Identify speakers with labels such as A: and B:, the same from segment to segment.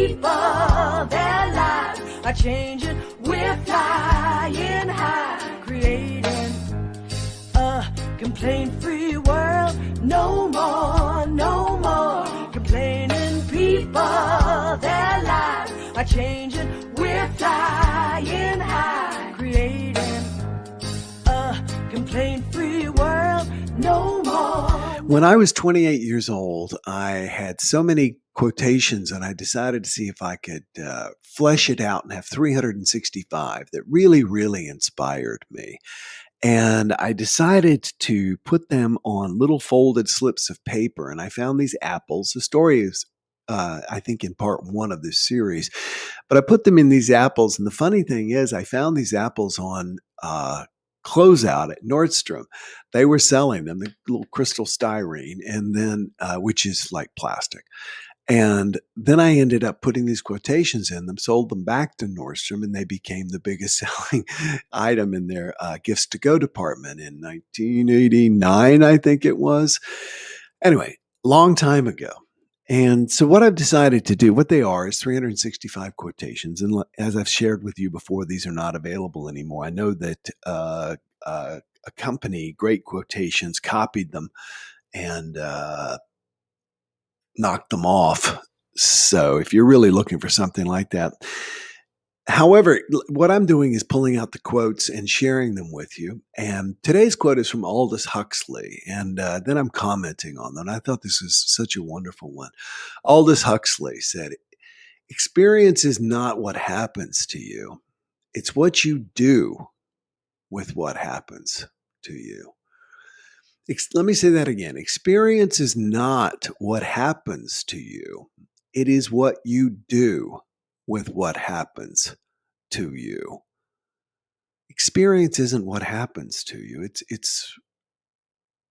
A: people, their lives are changing. We're flying high, creating a complaint-free world. No more complaining. People, their lives are changing. We're flying high, creating a complaint-free world. No more.
B: When I was 28 years old, I had so many quotations, and I decided to see if I could flesh it out and have 365 that really, really inspired me. And I decided to put them on little folded slips of paper. And I found these apples. The story is, I think, in part one of this series. But I put them in these apples. And the funny thing is, I found these apples on closeout at Nordstrom. They were selling them, the little crystal styrene, and then which is like plastic. And then I ended up putting these quotations in them, sold them back to Nordstrom, and they became the biggest selling item in their gifts to go department in 1989, I think it was. Anyway, long time ago. And so what I've decided to do, what they are, is 365 quotations. And as I've shared with you before, these are not available anymore. I know that a company, Great Quotations, copied them and knocked them off. So if you're really looking for something like that. However, what I'm doing is pulling out the quotes and sharing them with you. And today's quote is from Aldous Huxley. And then I'm commenting on them. I thought this was such a wonderful one. Aldous Huxley said, "Experience is not what happens to you. It's what you do with what happens to you." Let me say that again. Experience is not what happens to you. It is what you do with what happens to you. Experience isn't what happens to you. It's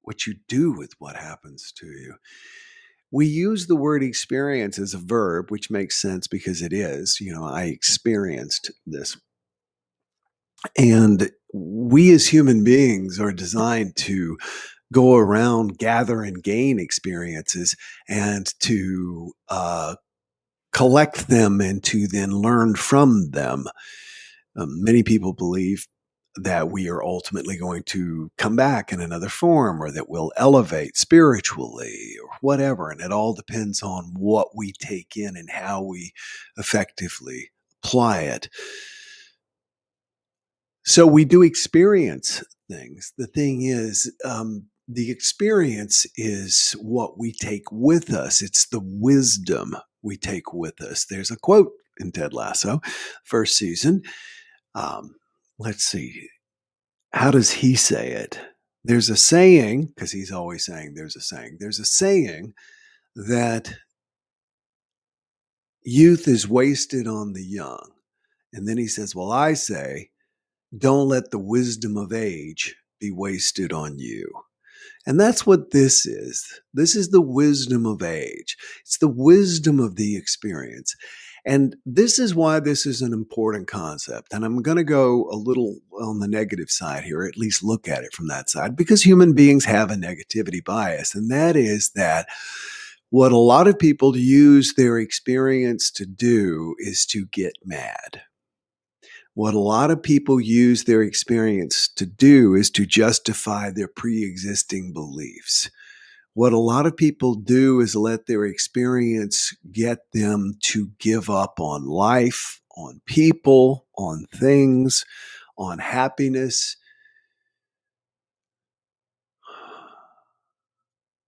B: what you do with what happens to you. We use the word experience as a verb, which makes sense because it is. I experienced this. And we as human beings are designed to go around, gather and gain experiences, and to collect them and to then learn from them. Many people believe that we are ultimately going to come back in another form, or that we'll elevate spiritually or whatever. And it all depends on what we take in and how we effectively apply it. So we do experience things. The thing is, the experience is what we take with us. It's the wisdom we take with us. There's a quote in Ted Lasso, first season. Let's see. How does he say it? There's a saying, because he's always saying there's a saying. There's a saying that youth is wasted on the young. And then he says, well, I say, don't let the wisdom of age be wasted on you. And that's what this is. This is the wisdom of age. It's the wisdom of the experience. And this is why this is an important concept. And I'm going to go a little on the negative side here, or at least look at it from that side, because human beings have a negativity bias. And that is that what a lot of people use their experience to do is to get mad. What a lot of people use their experience to do is to justify their pre-existing beliefs. What a lot of people do is let their experience get them to give up on life, on people, on things, on happiness.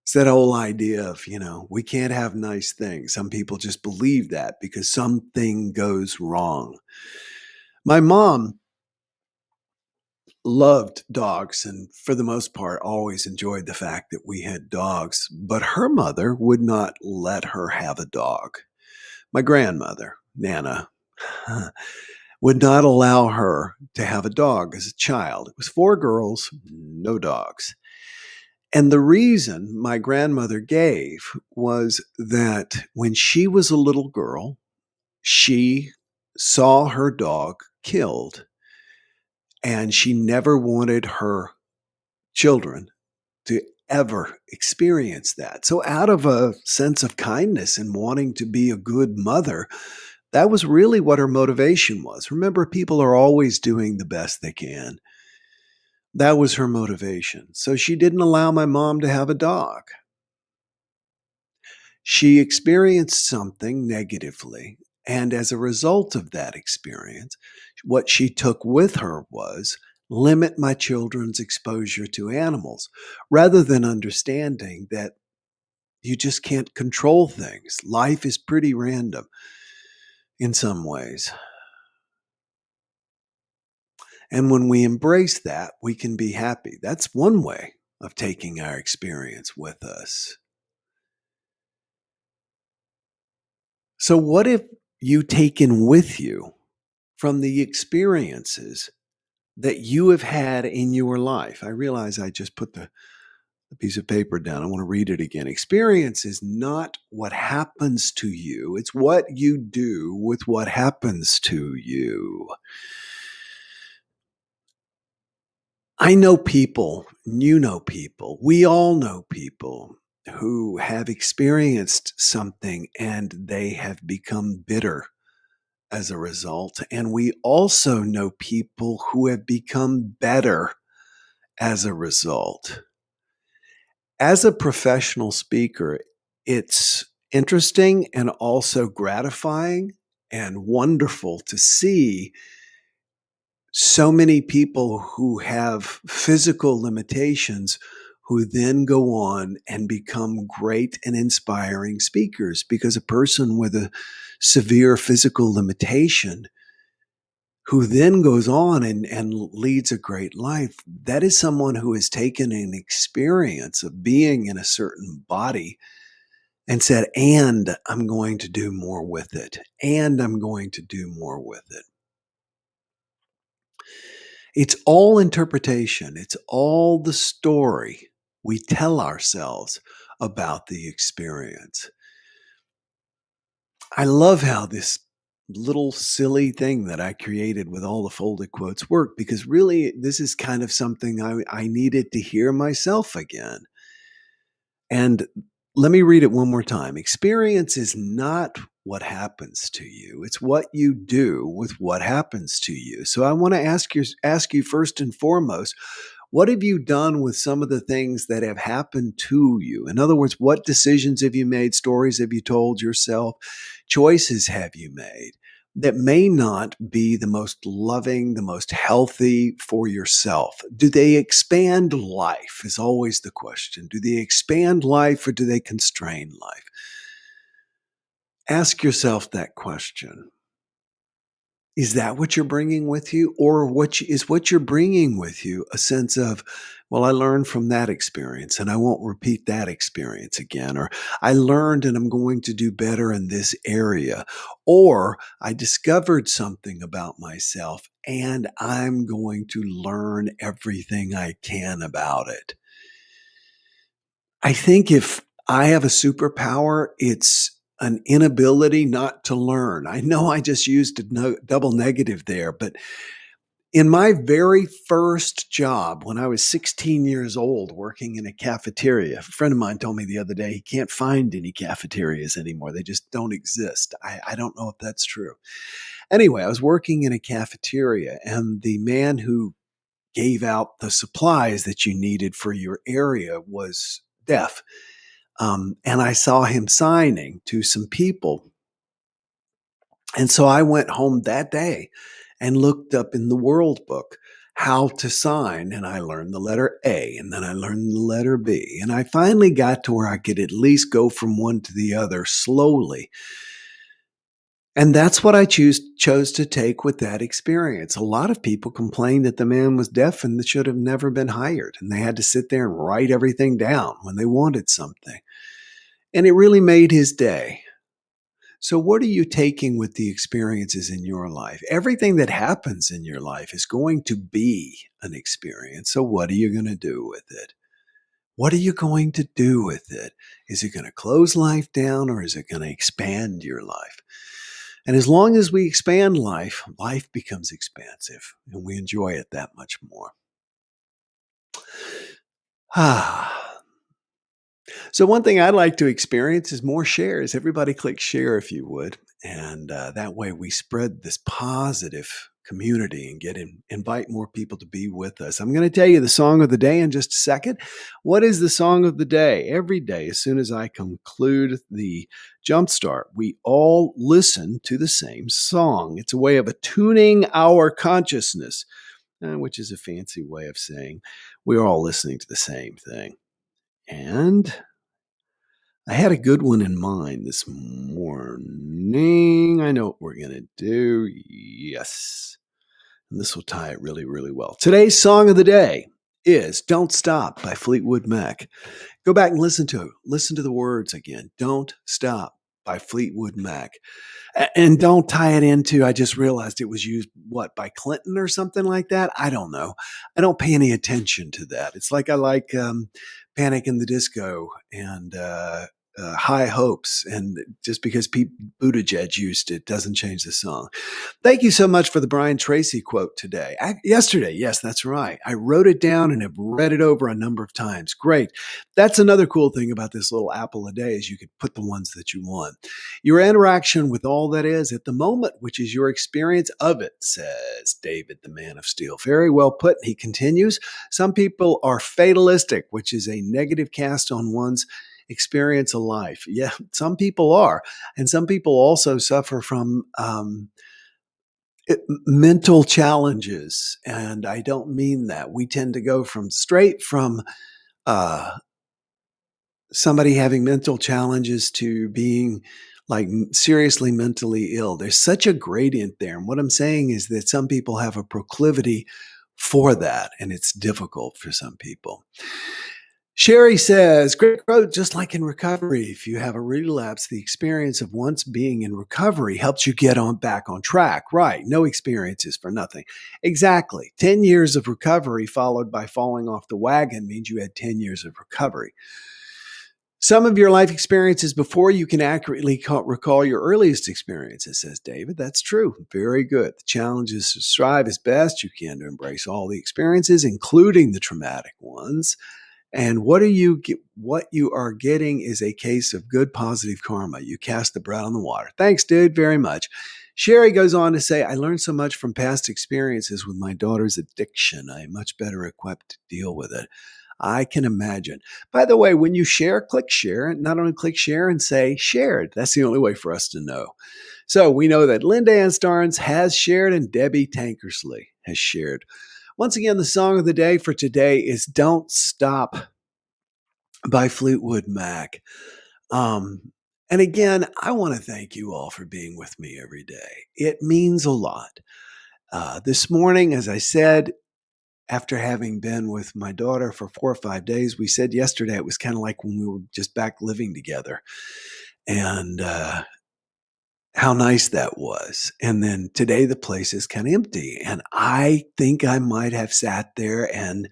B: It's that whole idea of, we can't have nice things. Some people just believe that because something goes wrong. My mom loved dogs and for the most part always enjoyed the fact that we had dogs, but her mother would not let her have a dog. My grandmother, Nana, would not allow her to have a dog as a child. It was 4 girls, no dogs. And the reason my grandmother gave was that when she was a little girl, she saw her dog killed. And she never wanted her children to ever experienced that. So, out of a sense of kindness and wanting to be a good mother, that was really what her motivation was. Remember, people are always doing the best they can. That was her motivation. So, she didn't allow my mom to have a dog. She experienced something negatively. And as a result of that experience, what she took with her was limit my children's exposure to animals rather than understanding that you just can't control things. Life is pretty random in some ways. And when we embrace that, we can be happy. That's one way of taking our experience with us. So, what if you taken with you from the experiences that you have had in your life? I realize I just put the piece of paper down. I want to read it again. Experience is not what happens to you, it's what you do with what happens to you. I know people, you know people, we all know people who have experienced something and they have become bitter as a result. And we also know people who have become better as a result. As a professional speaker, it's interesting and also gratifying and wonderful to see so many people who have physical limitations who then go on and become great and inspiring speakers, because a person with a severe physical limitation who then goes on and leads a great life, that is someone who has taken an experience of being in a certain body and said, and I'm going to do more with it, and I'm going to do more with it. It's all interpretation. It's all the story we tell ourselves about the experience. I love how this little silly thing that I created with all the folded quotes work, because really this is kind of something I needed to hear myself again. And let me read it one more time. Experience is not what happens to you. It's what you do with what happens to you. So I want to ask you first and foremost, what have you done with some of the things that have happened to you? In other words, what decisions have you made? Stories have you told yourself? Choices have you made that may not be the most loving, the most healthy for yourself? Do they expand life? Is always the question. Do they expand life or do they constrain life? Ask yourself that question. Is that what you're bringing with you? Or is what you're bringing with you a sense of, well, I learned from that experience and I won't repeat that experience again. Or I learned and I'm going to do better in this area. Or I discovered something about myself and I'm going to learn everything I can about it. I think if I have a superpower, it's an inability not to learn. I know I just used a double negative there, but in my very first job when I was 16 years old working in a cafeteria, a friend of mine told me the other day he can't find any cafeterias anymore. They just don't exist. I don't know if that's true. Anyway, I was working in a cafeteria and the man who gave out the supplies that you needed for your area was deaf. And I saw him signing to some people. And so I went home that day and looked up in the World Book how to sign. And I learned the letter A, and then I learned the letter B. And I finally got to where I could at least go from one to the other slowly. And that's what I chose to take with that experience. A lot of people complained that the man was deaf and that should have never been hired. And they had to sit there and write everything down when they wanted something. And it really made his day. So, what are you taking with the experiences in your life? Everything that happens in your life is going to be an experience. So, what are you going to do with it? What are you going to do with it? Is it going to close life down or is it going to expand your life? And as long as we expand life, life becomes expansive and we enjoy it that much more. Ah. So, one thing I'd like to experience is more shares. Everybody click share if you would. And that way we spread this positive community and invite more people to be with us. I'm going to tell you the song of the day in just a second. What is the song of the day? Every day, as soon as I conclude the JumpStart, we all listen to the same song. It's a way of attuning our consciousness, which is a fancy way of saying we're all listening to the same thing. And I had a good one in mind this morning. I know what we're going to do. Yes. And this will tie it really, really well. Today's song of the day is Don't Stop by Fleetwood Mac. Go back and listen to it. Listen to the words again. Don't Stop by Fleetwood Mac. And don't tie it into, I just realized it was used, by Clinton or something like that? I don't know. I don't pay any attention to that. It's like I like Panic in the Disco and High Hopes. And just because Pete Buttigieg used it doesn't change the song. Thank you so much for the Brian Tracy quote today. Yesterday, yes, that's right. I wrote it down and have read it over a number of times. Great. That's another cool thing about this little apple a day is you could put the ones that you want. Your interaction with all that is at the moment, which is your experience of it, says David, the man of steel. Very well put. He continues, some people are fatalistic, which is a negative cast on one's experience of life. Yeah, some people are. And some people also suffer from mental challenges. And I don't mean that. We tend to go straight from somebody having mental challenges to being like seriously mentally ill. There's such a gradient there. And what I'm saying is that some people have a proclivity for that, and it's difficult for some people. Sherry says, great quote, just like in recovery, if you have a relapse, the experience of once being in recovery helps you get back on track. Right. No experience is for nothing. Exactly. 10 years of recovery followed by falling off the wagon means you had 10 years of recovery. Some of your life experiences before you can accurately recall your earliest experiences, says David. That's true. Very good. The challenge is to strive as best you can to embrace all the experiences, including the traumatic ones. And what you are getting is a case of good positive karma. You cast the bread on the water. Thanks, dude, very much. Sherry goes on to say, I learned so much from past experiences with my daughter's addiction. I am much better equipped to deal with it. I can imagine. By the way, when you share, click share. And not only click share and say shared. That's the only way for us to know. So we know that Linda Ann Starnes has shared and Debbie Tankersley has shared. Once again, the song of the day for today is Don't Stop by Fleetwood Mac. And again, I want to thank you all for being with me every day. It means a lot. This morning, as I said, after having been with my daughter for 4 or 5 days, we said yesterday it was kind of like when we were just back living together. And how nice that was. And then today the place is kind of empty. And I think I might have sat there and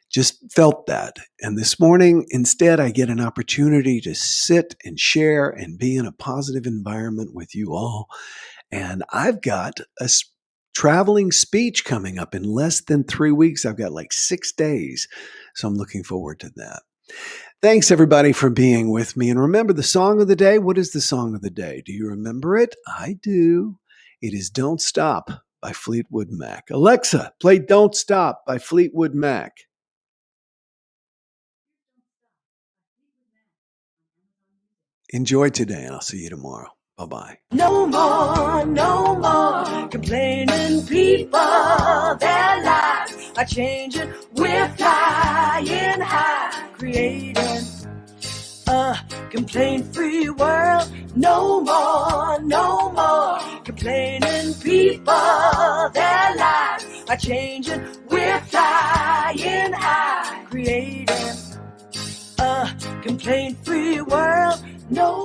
B: just felt that. And this morning, instead, I get an opportunity to sit and share and be in a positive environment with you all. And I've got a traveling speech coming up in less than 3 weeks. I've got like 6 days. So I'm looking forward to that. Thanks, everybody, for being with me. And remember the song of the day. What is the song of the day? Do you remember it? I do. It is Don't Stop by Fleetwood Mac. Alexa, play Don't Stop by Fleetwood Mac. Enjoy today, and I'll see you tomorrow. Bye-bye.
A: No more complaining people. Their lives are changing. We're flying high, creating a complaint-free world. No more complaining people. Their lives are changing. We're flying high, creating a complaint-free world. No